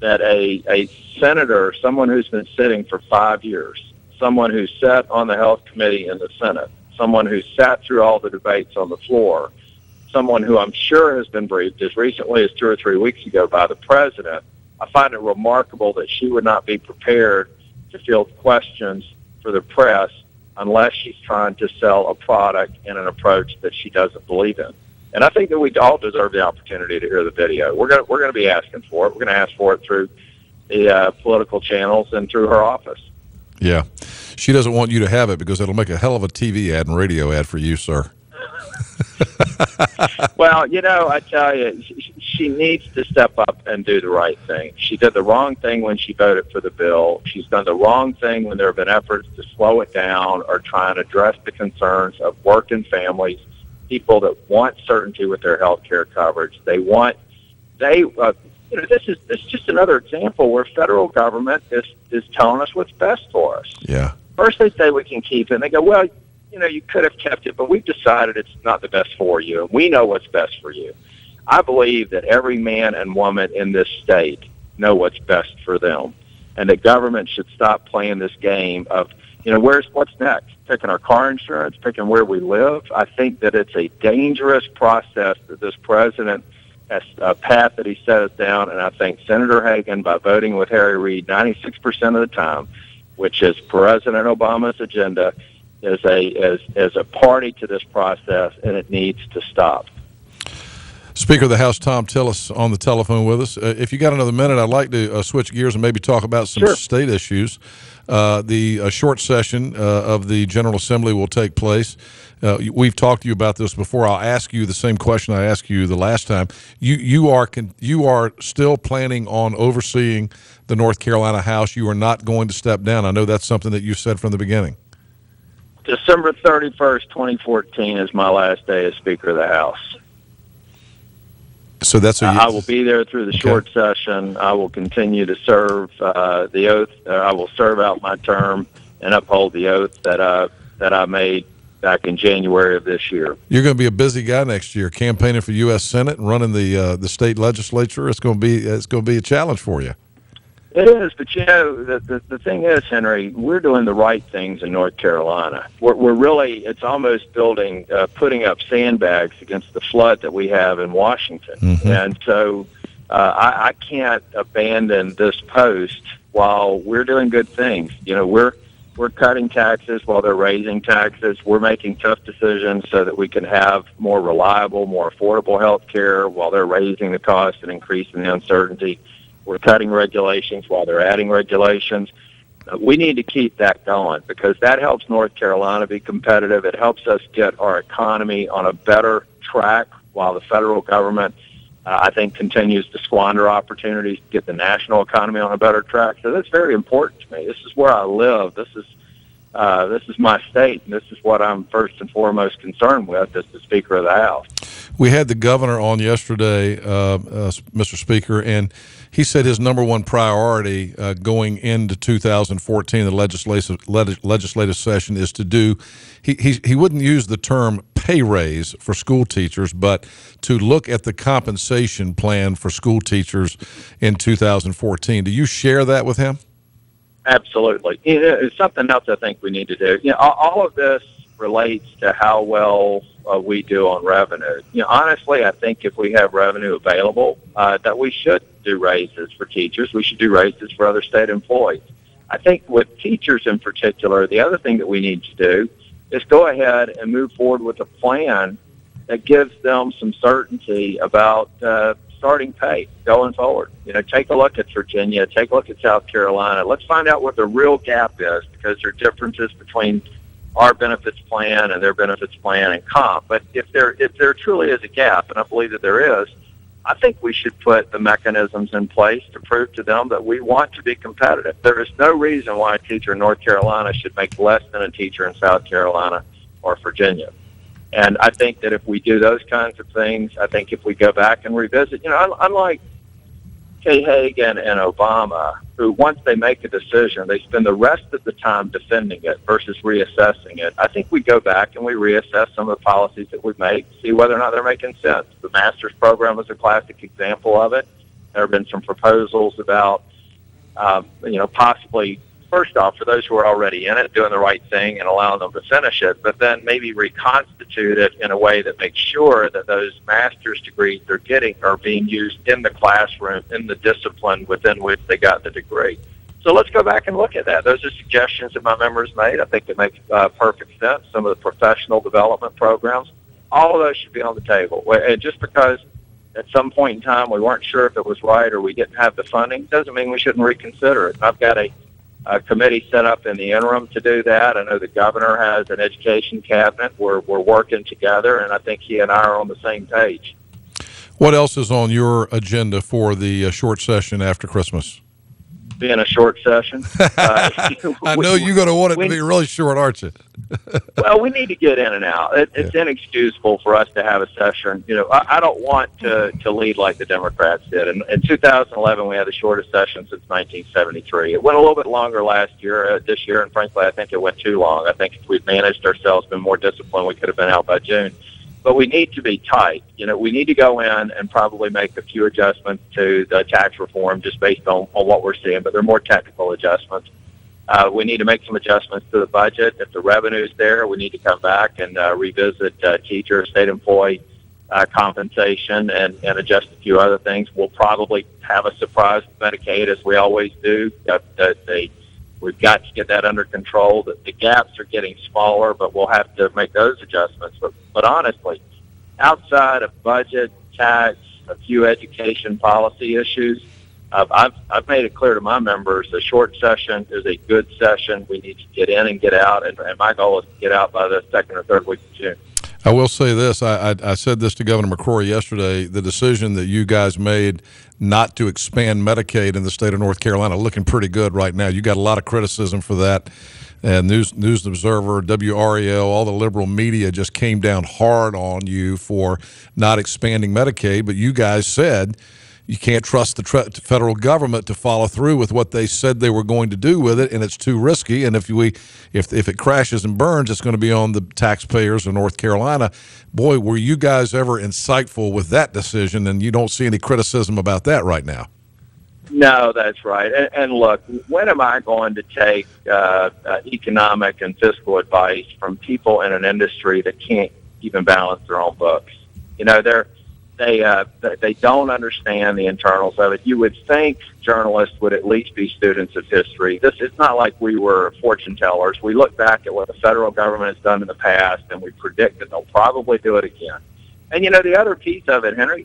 that a senator, someone who's been sitting for 5 years, someone who sat on the Health Committee in the Senate, someone who sat through all the debates on the floor, someone who I'm sure has been briefed as recently as 2 or 3 weeks ago by the president, I find it remarkable that she would not be prepared to field questions for the press unless she's trying to sell a product and an approach that she doesn't believe in. And I think that we all deserve the opportunity to hear the video. We're going to be asking for it. We're going to ask for it through the political channels and through her office.
Yeah. She doesn't want you to have it because it'll make a hell of a TV ad and radio ad for you, sir.
Well, you know, I tell you, she needs to step up and do the right thing. She did the wrong thing when she voted for the bill. She's done the wrong thing when there have been efforts to slow it down or try and address the concerns of working families, people that want certainty with their health care coverage. You know, this is just another example where federal government is telling us what's best for us.
Yeah.
First they say we can keep it, and they go, well, you know, you could have kept it, but we've decided it's not the best for you, and we know what's best for you. I believe that every man and woman in this state know what's best for them, and the government should stop playing this game of, you know, what's next? Picking our car insurance, picking where we live. I think that it's a dangerous process that this president has a path that he set us down, and I think Senator Hagan, by voting with Harry Reid 96% of the time, which is President Obama's agenda, is a party to this process, and it needs to stop.
Speaker of the House Thom Tillis on the telephone with us. If you got another minute, I'd like to switch gears and maybe talk about some state issues. The short session of the General Assembly will take place. We've talked to you about this before. I'll ask you the same question I asked you the last time. You are still planning on overseeing the North Carolina House. You are not going to step down. I know that's something that you said from the beginning.
December 31st, 2014 is my last day as Speaker of the House.
So that's
I will be there through the short session. I will continue to serve the oath. I will serve out my term and uphold the oath that I made back in January of this year.
You're going to be a busy guy next year, campaigning for U.S. Senate and running the state legislature. It's going to be a challenge for you.
It is, but you know, the thing is, Henry, we're doing the right things in North Carolina. We're really, it's almost putting up sandbags against the flood that we have in Washington. Mm-hmm. And so I can't abandon this post while we're doing good things. You know, we're cutting taxes while they're raising taxes. We're making tough decisions so that we can have more reliable, more affordable health care while they're raising the cost and increasing the uncertainty. We're cutting regulations while they're adding regulations. We need to keep that going because that helps North Carolina be competitive. It helps us get our economy on a better track while the federal government, I think, continues to squander opportunities to get the national economy on a better track. So that's very important to me. This is where I live. This is my state, and this is what I'm first and foremost concerned with as the Speaker of the House.
We had the governor on yesterday, Mr. Speaker, and he said his number one priority going into 2014, the legislative session, is to do, he wouldn't use the term pay raise for school teachers, but to look at the compensation plan for school teachers in 2014. Do you share that with him?
Absolutely. It's something else I think we need to do. You know, all of this relates to how well we do on revenue. You know, honestly, I think if we have revenue available, that we should do raises for teachers. We should do raises for other state employees. I think with teachers in particular, the other thing that we need to do is go ahead and move forward with a plan that gives them some certainty about starting pay going forward. You know, take a look at Virginia, take a look at South Carolina. Let's find out what the real gap is, because there are differences between our benefits plan and their benefits plan and comp. But if there truly is a gap, and I believe that there is, I think we should put the mechanisms in place to prove to them that we want to be competitive. There is no reason why a teacher in North Carolina should make less than a teacher in South Carolina or Virginia. And I think that if we do those kinds of things, I think if we go back and revisit, unlike Kay Hagan and Obama, who once they make a decision, they spend the rest of the time defending it versus reassessing it. I think we go back and we reassess some of the policies that we've made, see whether or not they're making sense. The master's program is a classic example of it. There have been some proposals about, possibly, first off, for those who are already in it, doing the right thing and allowing them to finish it, but then maybe reconstitute it in a way that makes sure that those master's degrees they're getting are being used in the classroom, in the discipline within which they got the degree. So let's go back and look at that. Those are suggestions that my members made. I think it makes perfect sense. Some of the professional development programs, all of those should be on the table. And just because at some point in time we weren't sure if it was right or we didn't have the funding doesn't mean we shouldn't reconsider it. I've got a committee set up in the interim to do that. I know the governor has an education cabinet. We're working together, and I think he and I are on the same page.
What else is on your agenda for the short session after Christmas?
Being a short session.
I know you're going to want it to be really short, aren't you?
Well, we need to get in and out. It's inexcusable for us to have a session. I don't want to lead like the Democrats did. In 2011, we had the shortest session since 1973. It went a little bit longer last year, this year, and frankly, I think it went too long. I think if we'd managed ourselves, been more disciplined, we could have been out by June. But we need to be tight. We need to go in and probably make a few adjustments to the tax reform just based on what we're seeing, but they're more technical adjustments. We need to make some adjustments to the budget. If the revenue's there, we need to come back and revisit teacher, state employee compensation and adjust a few other things. We'll probably have a surprise with Medicaid, as we always do. We've got to get that under control. The gaps are getting smaller, but we'll have to make those adjustments. But honestly, outside of budget, tax, a few education policy issues, I've made it clear to my members a short session is a good session. We need to get in and get out, and my goal is to get out by the second or third week of June.
I will say this. I said this to Governor McCrory yesterday. The decision that you guys made not to expand Medicaid in the state of North Carolina looking pretty good right now. You got a lot of criticism for that. And News Observer, WREL, all the liberal media just came down hard on you for not expanding Medicaid. But you guys said you can't trust the federal government to follow through with what they said they were going to do with it, and it's too risky. And if it crashes and burns, it's going to be on the taxpayers of North Carolina. Boy, were you guys ever insightful with that decision, and you don't see any criticism about that right now.
No, that's right. And look, when am I going to take economic and fiscal advice from people in an industry that can't even balance their own books? They don't understand the internals of it. You would think journalists would at least be students of history. It's not like we were fortune tellers. We look back at what the federal government has done in the past, and we predict that they'll probably do it again. And, the other piece of it, Henry,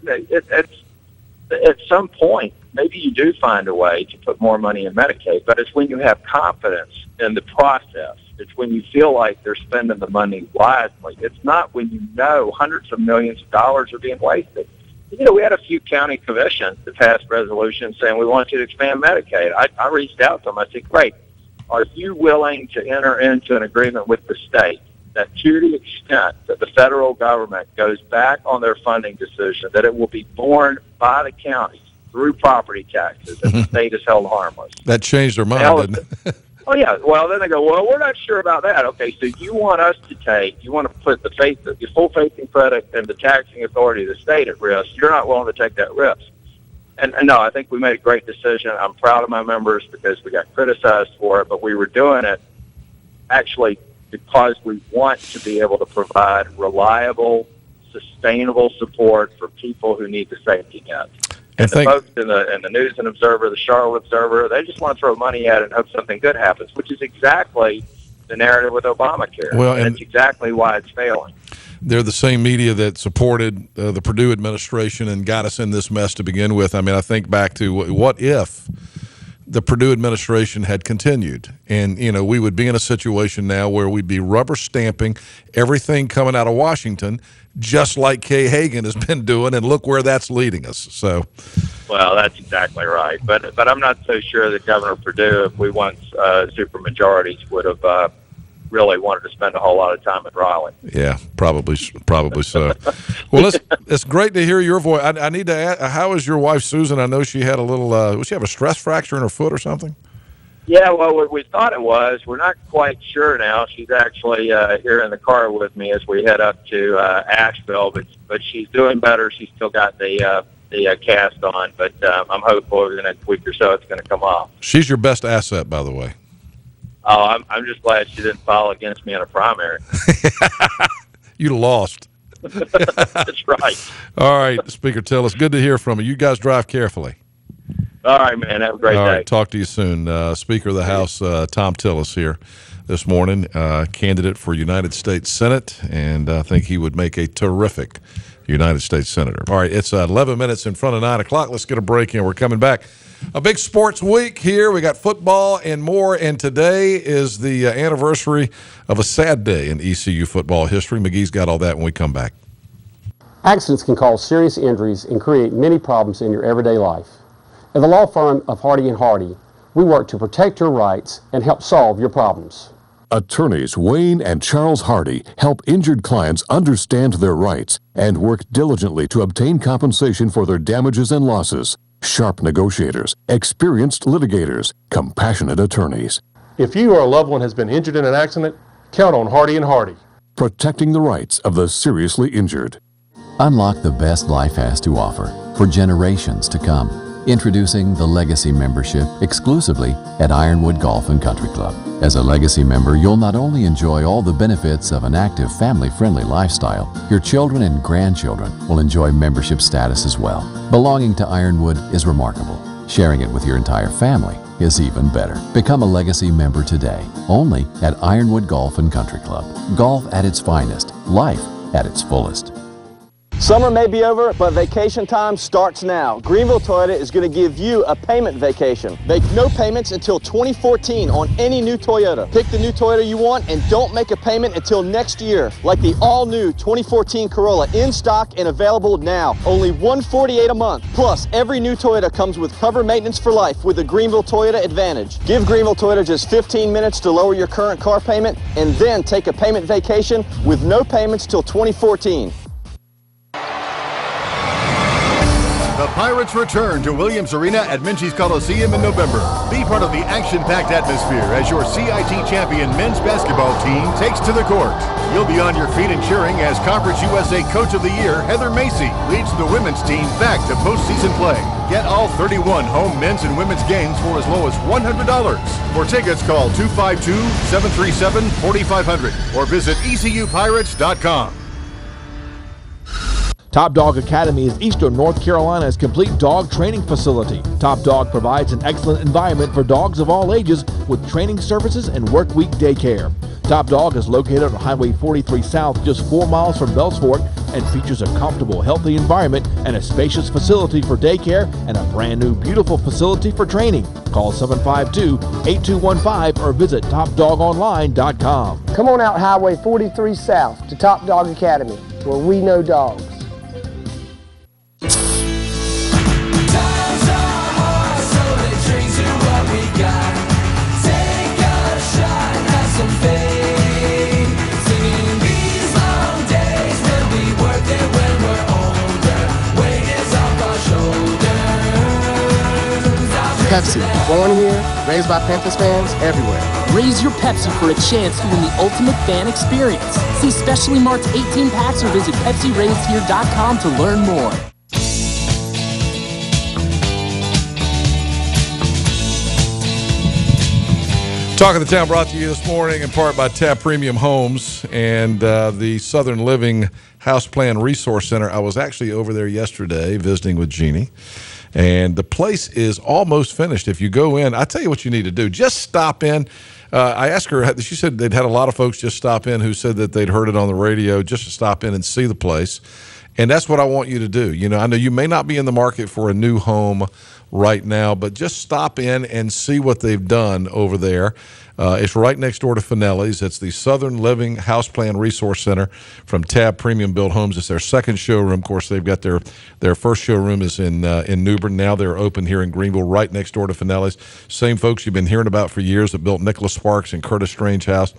at some point, maybe you do find a way to put more money in Medicaid, but it's when you have confidence in the process. It's when you feel like they're spending the money wisely. It's not when you know hundreds of millions of dollars are being wasted. We had a few county commissions that passed resolutions saying we want you to expand Medicaid. I reached out to them. I said, great. Are you willing to enter into an agreement with the state that to the extent that the federal government goes back on their funding decision, that it will be borne by the counties through property taxes, and the state is held harmless?
That changed their mind, didn't it?
Oh, yeah. Well, then they go, well, we're not sure about that. Okay, so you want to put the full faith and credit and the taxing authority of the state at risk. You're not willing to take that risk. And no, I think we made a great decision. I'm proud of my members because we got criticized for it, but we were doing it actually because we want to be able to provide reliable, sustainable support for people who need the safety net. And the folks in the News and Observer, the Charlotte Observer, they just want to throw money at it and hope something good happens, which is exactly the narrative with Obamacare. Well, and it's exactly why it's failing.
They're the same media that supported the Purdue administration and got us in this mess to begin with. I mean, I think back to what if the Purdue administration had continued. And, we would be in a situation now where we'd be rubber stamping everything coming out of Washington, just like Kay Hagan has been doing, and look where that's leading us. So,
well, that's exactly right. But I'm not so sure that Governor Purdue, if we want supermajorities, would have really wanted to spend a whole lot of time at Raleigh.
Yeah, probably so. Well, it's great to hear your voice. I need to ask, how is your wife, Susan? I know she had a little, did she have a stress fracture in her foot or something?
Yeah, well, we thought it was. We're not quite sure now. She's actually here in the car with me as we head up to Asheville, but she's doing better. She's still got the cast on, but I'm hopeful in the next week or so it's going to come off.
She's your best asset, by the way.
Oh, I'm just glad she didn't file against me in a primary.
You lost.
That's right.
All right, Speaker Tillis, good to hear from you. You guys drive carefully.
All right, man. Have a great day.
All right, talk to you soon. Speaker of the House, Tom Tillis here this morning, candidate for United States Senate, and I think he would make a terrific United States Senator. All right, it's 11 minutes in front of 9 o'clock. Let's get a break in. We're coming back. A big sports week here. We got football and more, and today is the anniversary of a sad day in ECU football history. McGee's got all that when we come back.
Accidents can cause serious injuries and create many problems in your everyday life. At the law firm of Hardy & Hardy, we work to protect your rights and help solve your problems.
Attorneys Wayne and Charles Hardy help injured clients understand their rights and work diligently to obtain compensation for their damages and losses. Sharp negotiators, experienced litigators, compassionate attorneys.
If you or a loved one has been injured in an accident, count on Hardy & Hardy.
Protecting the rights of the seriously injured.
Unlock the best life has to offer for generations to come. Introducing the Legacy membership exclusively at Ironwood Golf and Country Club. As a Legacy member, you'll not only enjoy all the benefits of an active, family-friendly lifestyle, your children and grandchildren will enjoy membership status as well. Belonging to Ironwood is remarkable. Sharing it with your entire family is even better. Become a Legacy member today, only at Ironwood Golf and Country Club. Golf at its finest, life at its fullest.
Summer may be over, but vacation time starts now. Greenville Toyota is going to give you a payment vacation. Make no payments until 2014 on any new Toyota. Pick the new Toyota you want and don't make a payment until next year. Like the all-new 2014 Corolla, in stock and available now. Only $148 a month. Plus, every new Toyota comes with cover maintenance for life with the Greenville Toyota Advantage. Give Greenville Toyota just 15 minutes to lower your current car payment and then take a payment vacation with no payments till 2014.
The Pirates return to Williams Arena at Minchie's Coliseum in November. Be part of the action-packed atmosphere as your CIT champion men's basketball team takes to the court. You'll be on your feet and cheering as Conference USA Coach of the Year Heather Macy leads the women's team back to postseason play. Get all 31 home men's and women's games for as low as $100. For tickets, call 252-737-4500 or visit ECUPirates.com.
Top Dog Academy is Eastern North Carolina's complete dog training facility. Top Dog provides an excellent environment for dogs of all ages with training services and work week daycare. Top Dog is located on Highway 43 South, just 4 miles from Bells Fork, and features a comfortable, healthy environment and a spacious facility for daycare and a brand new, beautiful facility for training. Call 752-8215 or visit TopDogOnline.com.
Come on out Highway 43 South to Top Dog Academy, where we know dogs. Pepsi, born here, raised by Panthers fans everywhere.
Raise your Pepsi for a chance to win the ultimate fan experience. See specially marked 18 packs or visit PepsiRaisedHere.com to learn more.
Talk of the Town brought to you this morning in part by TAP Premium Homes and the Southern Living House Plan Resource Center. I was actually over there yesterday visiting with Jeannie, and the place is almost finished. If you go in, I tell you what you need to do. Just stop in. I asked her, she said they'd had a lot of folks just stop in who said that they'd heard it on the radio, just to stop in and see the place. And that's what I want you to do. You know, I know you may not be in the market for a new home, right now, but just stop in and see what they've done over there. It's right next door to Finelli's. It's the Southern Living Houseplan Resource Center from Tab Premium Built Homes. It's their second showroom. Of course, they've got their first showroom is in New Bern. Now they're open here in Greenville, right next door to Finelli's. Same folks you've been hearing about for years that built Nicholas Sparks and Curtis Strange House.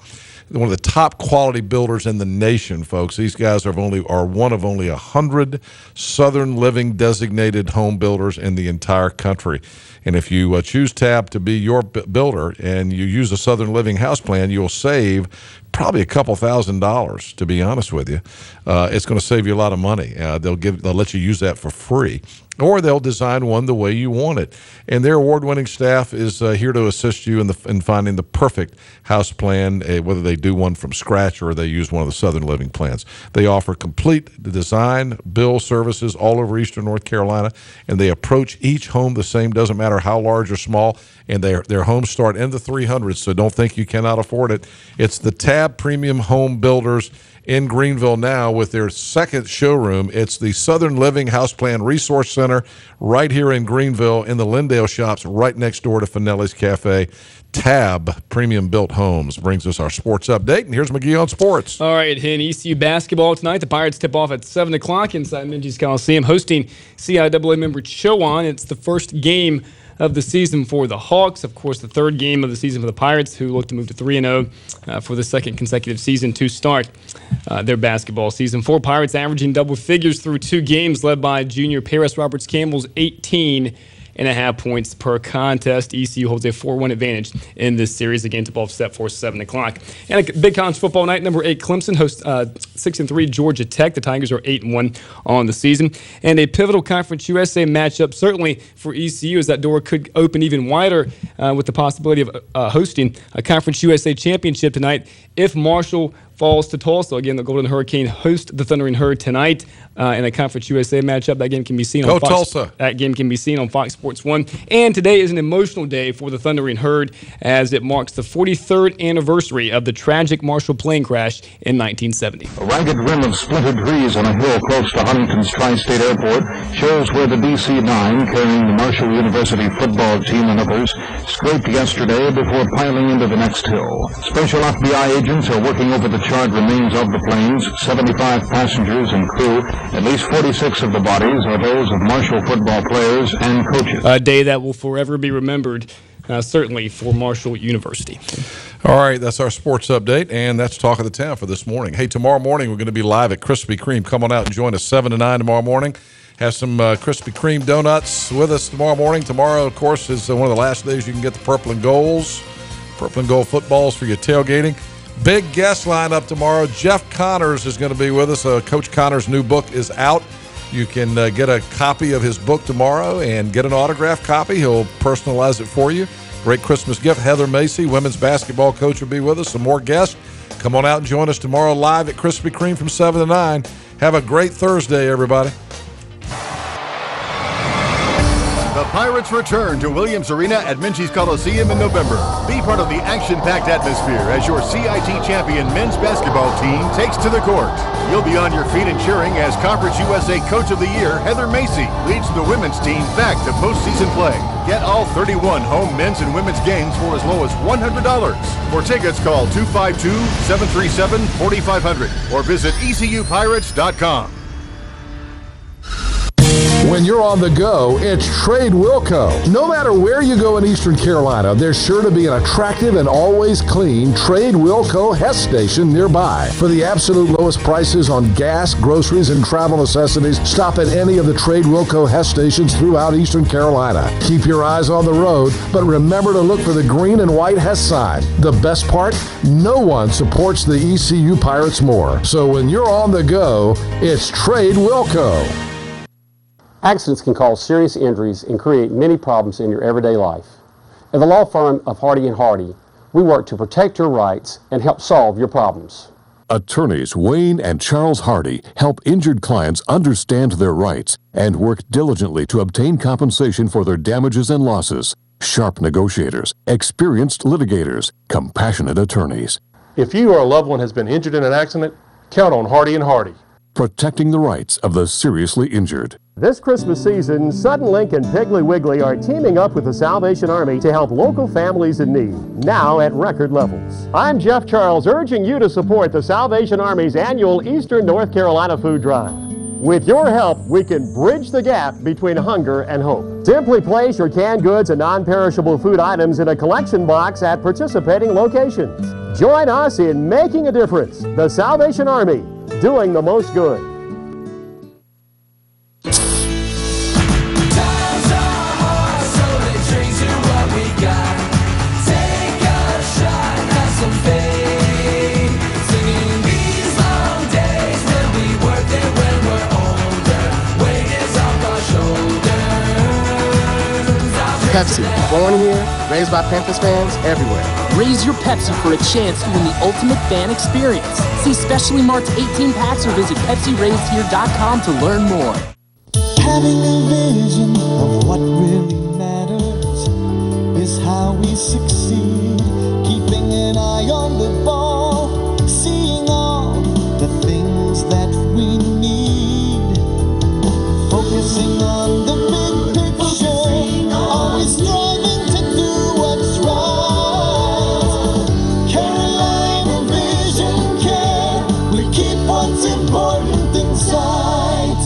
One of the top quality builders in the nation, folks. These guys are one of only 100 Southern Living designated home builders in the entire country. And if you choose Tab to be your builder and you use a Southern Living house plan, you'll save probably a couple $1,000s, to be honest with you. It's going to save you a lot of money. They'll let you use that for free, or they'll design one the way you want it. And their award-winning staff is here to assist you in finding the perfect house plan, whether they do one from scratch or they use one of the Southern Living plans. They offer complete design, build services all over Eastern North Carolina, and they approach each home the same, doesn't matter how large or small, and their homes start in the 300s, so don't think you cannot afford it. It's the Tab Premium Home Builders in Greenville now with their second showroom. It's the Southern Living Houseplan Resource Center right here in Greenville in the Lindale Shops right next door to Finelli's Cafe. Tab Premium Built Homes brings us our sports update, and here's McGee on sports.
All right, in ECU basketball tonight, the Pirates tip off at 7 o'clock inside Minges Coliseum, hosting CIAA member Chowan. It's the first game of the season for the Hawks. Of course, the third game of the season for the Pirates, who look to move to 3-0 for the second consecutive season to start their basketball season. 4 Pirates averaging double figures through 2 games, led by junior Paris Roberts Campbell's 18.5 points per contest. ECU holds a 4-1 advantage in this series. Again, tip off set for 7 o'clock. And a big college football night. Number 8 Clemson hosts 6-3 Georgia Tech. The Tigers are 8-1 on the season. And a pivotal Conference USA matchup, certainly for ECU, as that door could open even wider with the possibility of hosting a Conference USA championship tonight if Marshall falls to Tulsa. Again, the Golden Hurricane host the Thundering Herd tonight in a Conference USA matchup. That game can be seen on Fox.
Tulsa.
That game can be seen on Fox Sports 1. And today is an emotional day for the Thundering Herd as it marks the 43rd anniversary of the tragic Marshall plane crash in 1970.
A ragged rim of splintered trees on a hill close to Huntington's Tri-State Airport shows where the DC-9, carrying the Marshall University football team and others, scraped yesterday before piling into the next hill. Special FBI agents are working over the charred remains of the planes, 75 passengers and crew. At least 46 of the bodies are those of Marshall football players and coaches.
A day that will forever be remembered, certainly for Marshall University.
All right, that's our sports update, and that's Talk of the Town for this morning. Hey, tomorrow morning we're going to be live at Krispy Kreme. Come on out and join us 7 to 9 tomorrow morning. Have some Krispy Kreme donuts with us tomorrow morning. Tomorrow, of course, is one of the last days you can get the Purple and Gold footballs for your tailgating. Big guest lineup tomorrow. Jeff Connors is going to be with us. Coach Connors' new book is out. You can get a copy of his book tomorrow and get an autographed copy. He'll personalize it for you. Great Christmas gift. Heather Macy, women's basketball coach, will be with us. Some more guests. Come on out and join us tomorrow live at Krispy Kreme from 7 to 9. Have a great Thursday, everybody.
The Pirates return to Williams Arena at Minges Coliseum in November. Be part of the action-packed atmosphere as your CIT champion men's basketball team takes to the court. You'll be on your feet and cheering as Conference USA Coach of the Year Heather Macy leads the women's team back to postseason play. Get all 31 home men's and women's games for as low as $100. For tickets, call 252-737-4500 or visit ECUPirates.com.
When you're on the go, it's Trade Wilco. No matter where you go in Eastern Carolina, there's sure to be an attractive and always clean Trade Wilco Hess station nearby. For the absolute lowest prices on gas, groceries, and travel necessities, stop at any of the Trade Wilco Hess stations throughout Eastern Carolina. Keep your eyes on the road, but remember to look for the green and white Hess sign. The best part? No one supports the ECU Pirates more. So when you're on the go, it's Trade Wilco.
Accidents can cause serious injuries and create many problems in your everyday life. At the law firm of Hardy & Hardy, we work to protect your rights and help solve your problems.
Attorneys Wayne and Charles Hardy help injured clients understand their rights and work diligently to obtain compensation for their damages and losses. Sharp negotiators, experienced litigators, compassionate attorneys.
If you or a loved one has been injured in an accident, count on Hardy & Hardy.
protecting the rights of the seriously injured.
This Christmas season, Suddenlink and Piggly Wiggly are teaming up with the Salvation Army to help local families in need, now at record levels. I'm Jeff Charles, urging you to support the Salvation Army's annual Eastern North Carolina Food Drive. With your help, we can bridge the gap between hunger and hope. Simply place your canned goods and non-perishable food items in a collection box at participating locations. Join us in making a difference. The Salvation Army, doing the most good.
Pepsi, born here, raised by Panthers fans everywhere.
Raise your Pepsi for a chance to win the ultimate fan experience. See specially marked 18 packs or visit PepsiRaisedHere.com to learn more.
Having a vision of what really matters is how we succeed. Keeping an eye on the ball, seeing all the things that we need. Focusing on the big picture, always striving to do what's right. Carolina Vision Care, we keep what's important in sight.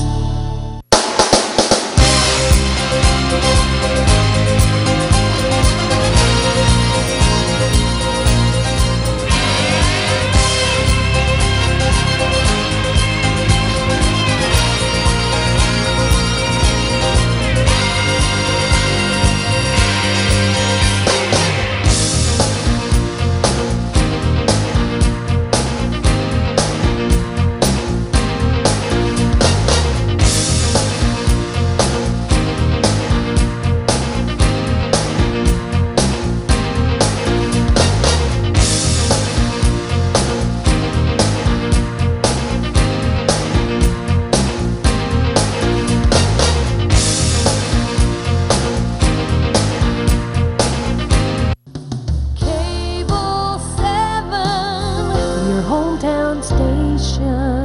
Cable 7, your hometown station.